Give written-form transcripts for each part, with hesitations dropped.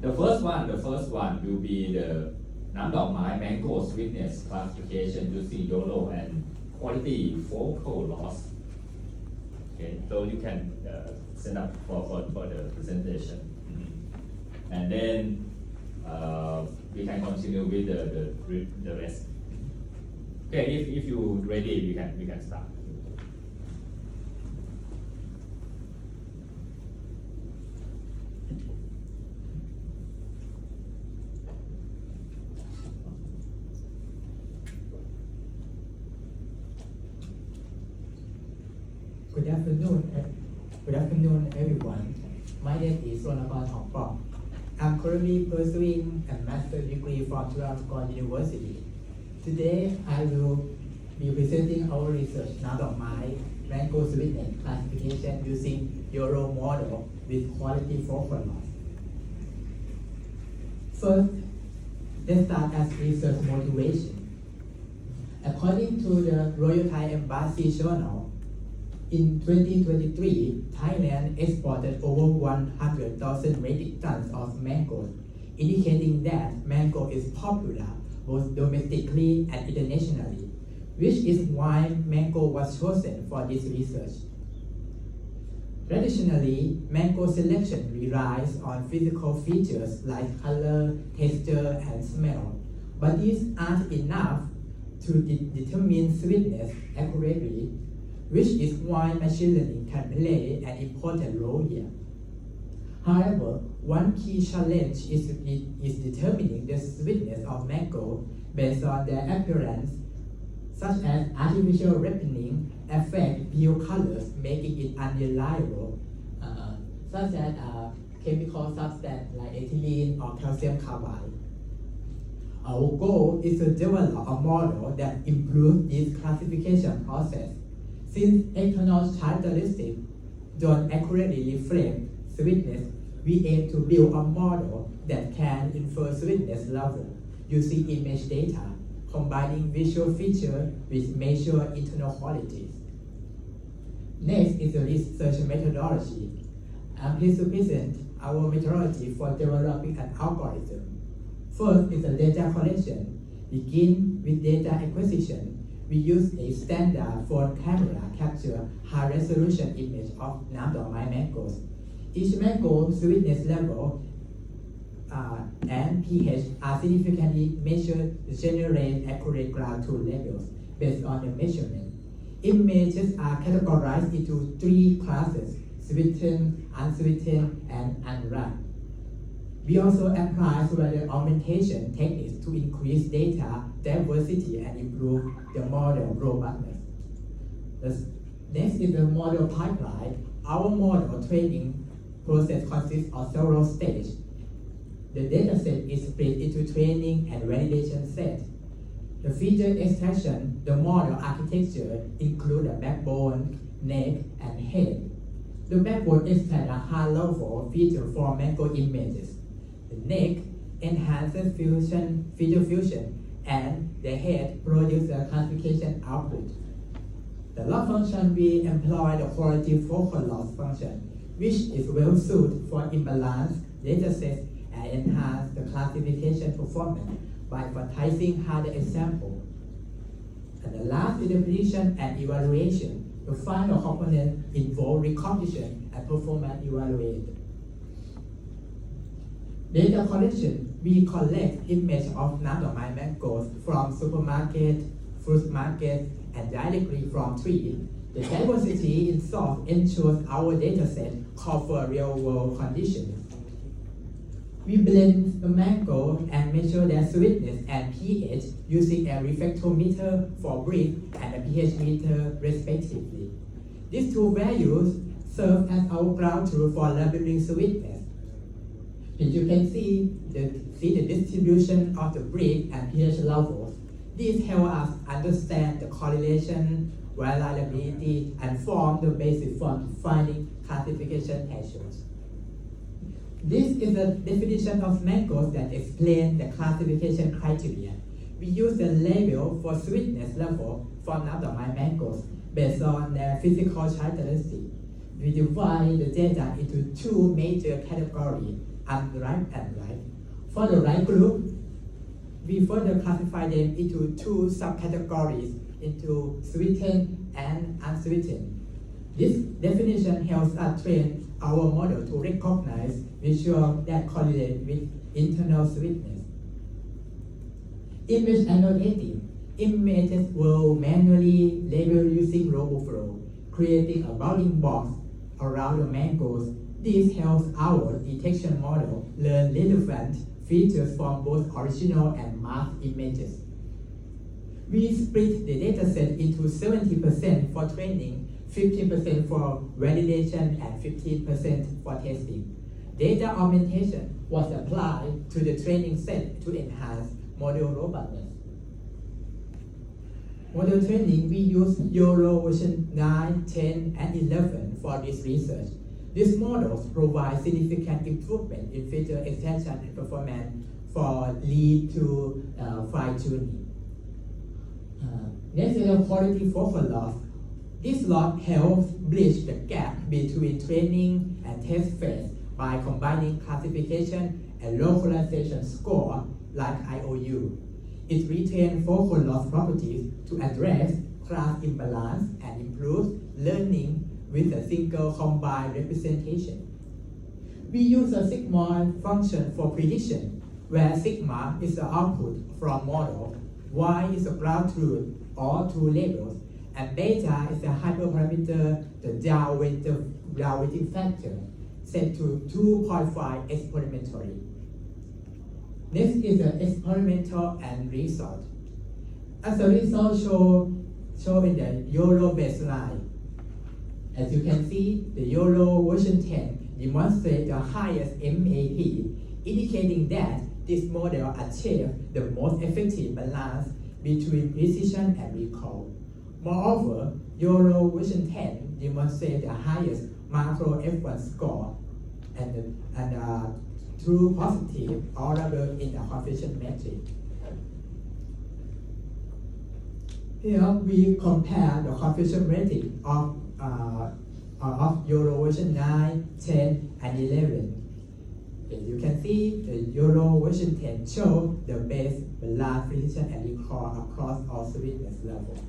The first one will be the Namdokmai mango sweetness classification using YOLO and quality focal loss. Okay, so you can set up for the presentation. And then we can continue with the rest. Okay, if you ready, we can start. Good afternoon, everyone. My name is Ronnakorn Hompoa. I'm currently pursuing a master's degree from Chulalongkorn University. Today, I will be presenting our research Namdokmai mango sweetness classification using YOLO model with quality focal loss. First, let's start as research motivation. According to the Royal Thai Embassy Journal, in 2023, Thailand exported over 100,000 metric tons of mangoes, indicating that mango is popular both domestically and internationally, which is why mango was chosen for this research. Traditionally, mango selection relies on physical features like color, texture, and smell, but these aren't enough to determine sweetness accurately, which is why machine learning can play an important role here. However, one key challenge is determining the sweetness of mango based on their appearance, such as artificial ripening affect peel colors, making it unreliable, such as chemical substance like ethylene or calcium carbide. Our goal is to develop a model that improves this classification process. Since external characteristics don't accurately reflect sweetness, we aim to build a model that can infer sweetness level using image data, combining visual features with measured internal qualities. Next is the research methodology. I'm pleased to present our methodology for developing an algorithm. First is the data collection. Begin with data acquisition. We use a standard phone camera capture high-resolution image of Namdokmai mangoes. Each mango sweetness level and pH are significantly measured to generate accurate ground truth levels based on the measurement. Images are categorized into 3 classes: sweetened, unsweetened, and unripe. We also apply further augmentation techniques to increase data diversity and improve the model robustness. Next is the model pipeline. Our model training process consists of several stages. The dataset is split into training and validation sets. The feature extraction, the model architecture includes a backbone, neck, and head. The backbone extracts a high-level feature for mango images. The neck enhances feature fusion, and the head produces a classification output. The loss function, we employ the quality focal loss function, which is well suited for imbalanced datasets and enhance the classification performance by quantizing harder example. And the last is the prediction and evaluation. The final component involve recognition and performance evaluation. Data collection, we collect images of Namdokmai mangoes from supermarket, fruit market, and directly from trees. The diversity in source ensures our dataset cover real-world conditions. We blend the mango and measure their sweetness and pH using a refractometer for brick and a pH meter respectively. These 2 values serve as our ground truth for labeling sweetness. As you can see the distribution of the brick and pH levels. These help us understand the correlation, variability, and form the basis for defining classification thresholds. This is a definition of mangoes that explain the classification criteria. We use the label for sweetness level for Namdokmai mangoes based on their physical characteristics. We divide the data into 2 major categories: unripe and ripe. For the ripe group, we further classify them into two subcategories, into sweetened and unsweetened. This definition helps us train our model to recognize visuals that correlate with internal sweetness. Image annotating. Images were manually labeled using row of row, creating a bounding box around the mangoes. This helps our detection model learn relevant features from both original and masked images. We split the dataset into 70% for training, 15% for validation, and 15% for testing. Data augmentation was applied to the training set to enhance model robustness. Model training, we use YOLO version 9, 10, and 11 for this research. These models provide significant improvement in feature extraction and performance for lead to fine-tuning. Next is the quality focal loss. This loss helps bridge the gap between training and test phase by combining classification and localization score like IOU. It retains focal loss properties to address class imbalance and improves learning with a single combined representation. We use a sigmoid function for prediction, where sigma is the output from model, y is the ground truth or two labels, and beta is the hyperparameter, the downweighting factor, set to 2.5 experimentally. Next is the experimental and result. As the result shown in the YOLO baseline, as you can see, the YOLO version 10 demonstrates the highest MAP, indicating that this model achieves the most effective balance between precision and recall. Moreover, YOLO version 10 demonstrates the highest macro F1 score and true positive order in the coefficient metric. Here we compare the coefficient metric of YOLO version 9, 10, and 11. As you can see, the YOLO version 10 shows the best balance, precision, and recall across all sweetness levels.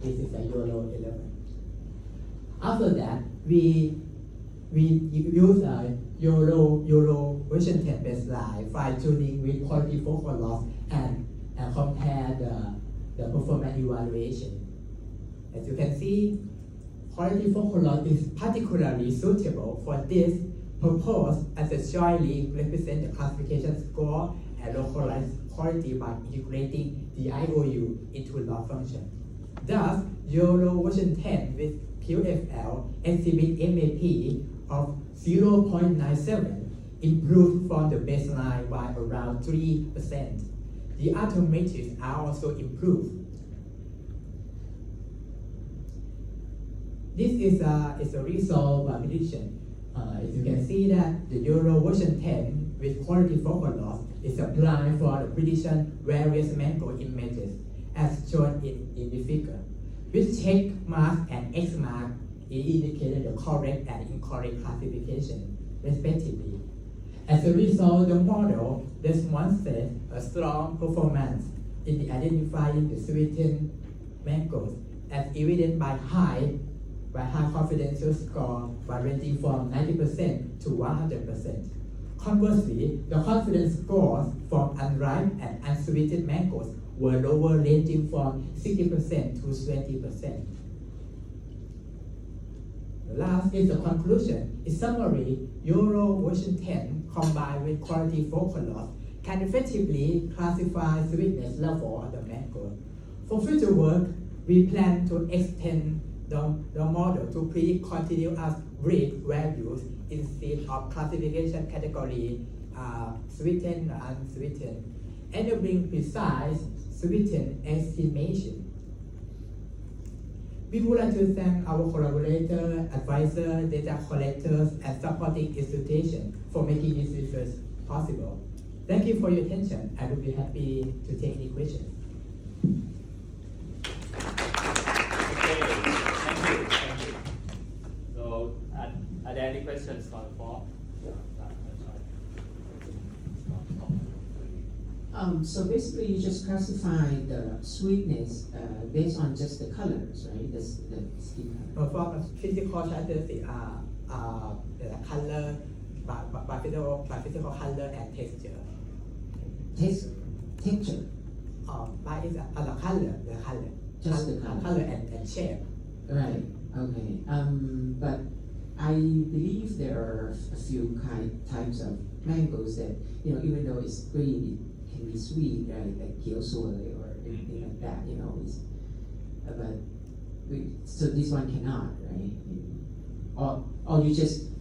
This is a YOLO 11. After that, we use a YOLO version 10 baseline fine-tuning with quality focal loss and compare the performance evaluation. As you can see, quality focal loss is particularly suitable for this purpose as it jointly represents the classification score and localized quality by integrating the IOU into loss function. Thus, YOLO version 10 with QFL exhibit MAP of 0.97 improved from the baseline by around 3%. The other metrics are also improved. This is a result by prediction. As you can see that the YOLO version 10 with quality focal loss is applied for the prediction various mango images as shown in the figure. With check mark and X mark, it indicated the correct and incorrect classification, respectively. As a result, the model demonstrates a strong performance in the identifying the sweetened mangoes, as evident by high confidence score by ranging from 90% to 100%. Conversely, the confidence scores from unripe and unsweetened mangoes were lower, ranging from 60% to 20%. Last is the conclusion. In summary, YOLO version 10 combined with quality focal loss can effectively classify sweetness level of the mango. For future work, we plan to extend the model to predict continuous breed values instead of classification category sweetened and unsweetened, enabling precise sweetened estimation. We would like to thank our collaborators, advisors, data collectors, and supporting institutions for making this research possible. Thank you for your attention. I will be happy to take any questions. So, are there any questions on the floor? So basically, you just classify the sweetness based on just the colors, right? The skin color. For physical characteristics the color by physical color and texture. Texture. By is the color. Just the color. And shape. Right. Okay. But I believe there are a few types of mangoes that even though it's green, it can be sweet, right? Like gyosuai or anything like that. So this one cannot, right? Or you just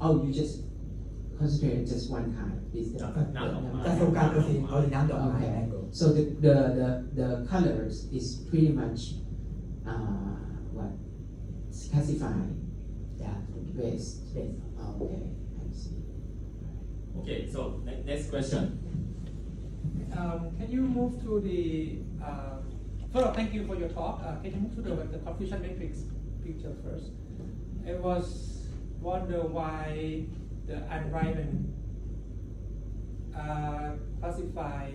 concentrate on just one kind. That's what kind of thing. Namdokmai mango. So the colors is pretty much classified. Yeah. Based. Okay, I see. Okay, so next question. Can you move to the first of all, thank you for your talk. Can you move to the confusion matrix picture first? I was wonder why the environment classify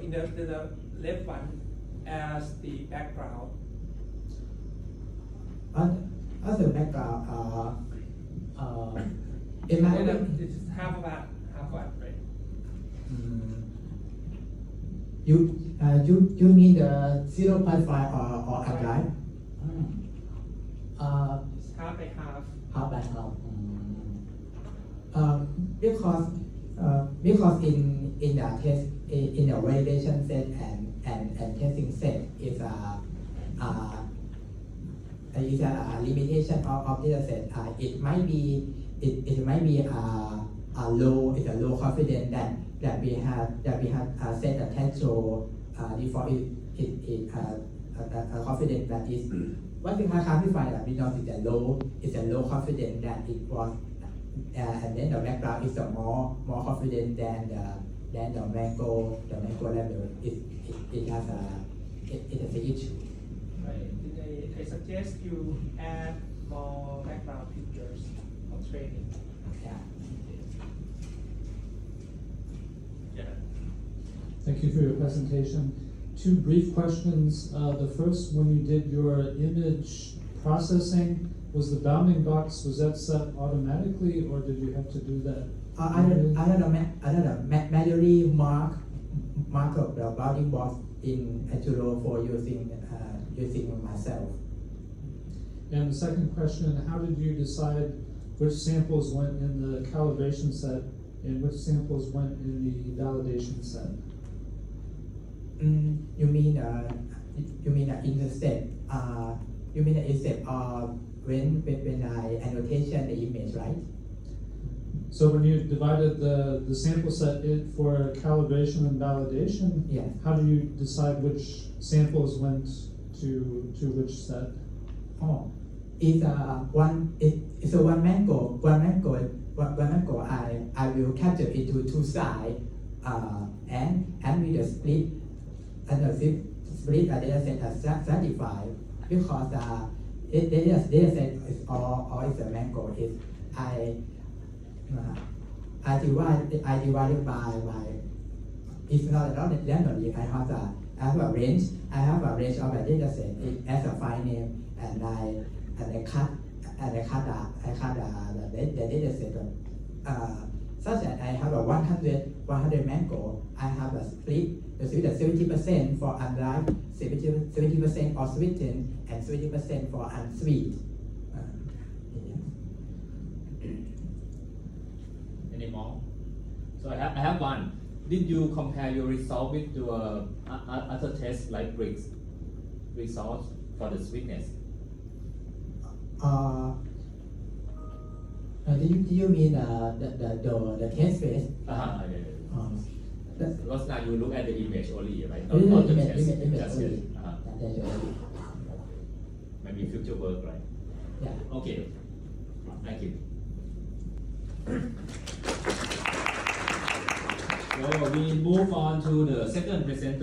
in the left one as the background. Other background in my It's half of that, right? You mean the 0.5 or applied? It's half by half. Half by half. Because in the test in the validation set and testing set is a limitation of data set. It might be a low confidence that we have set a threshold before it confidence that is what we have classified that we know is a low confidence that it was and then the background is more confident than the mango level. It has an issue. Right. I suggest you add more background pictures of training. Yeah. Yeah. Thank you for your presentation. Two brief questions. The first, when you did your image processing, was the bounding box, was that set automatically or did you have to do that? I manually mark up the bounding box in YOLO for using myself. And the second question, how did you decide which samples went in the calibration set and which samples went in the validation set? You mean in the step? You mean the step when I annotation the image, right? So when you divided the sample set for calibration and validation, Yes. how do you decide which samples went to which set? Oh, it's one mango. I will capture into two sides, and we just split a data set as certified because data set is all is a mango. I divided by it's not randomly. I have a range. I have a range of a data set as a file name, and I cut the data set. Such that I have a 100 mango. I have a split the 70% for unripe, 70% for sweetened, and 70% for unsweet. Any more? So I have one. Did you compare your result with your other tests like Briggs results for the sweetness? Do you mean the test phase? Because now you look at the image only, right? Image Not the test. only. That's good. Maybe future work, right? Yeah. Okay. Thank you. So we move on to the second presenter.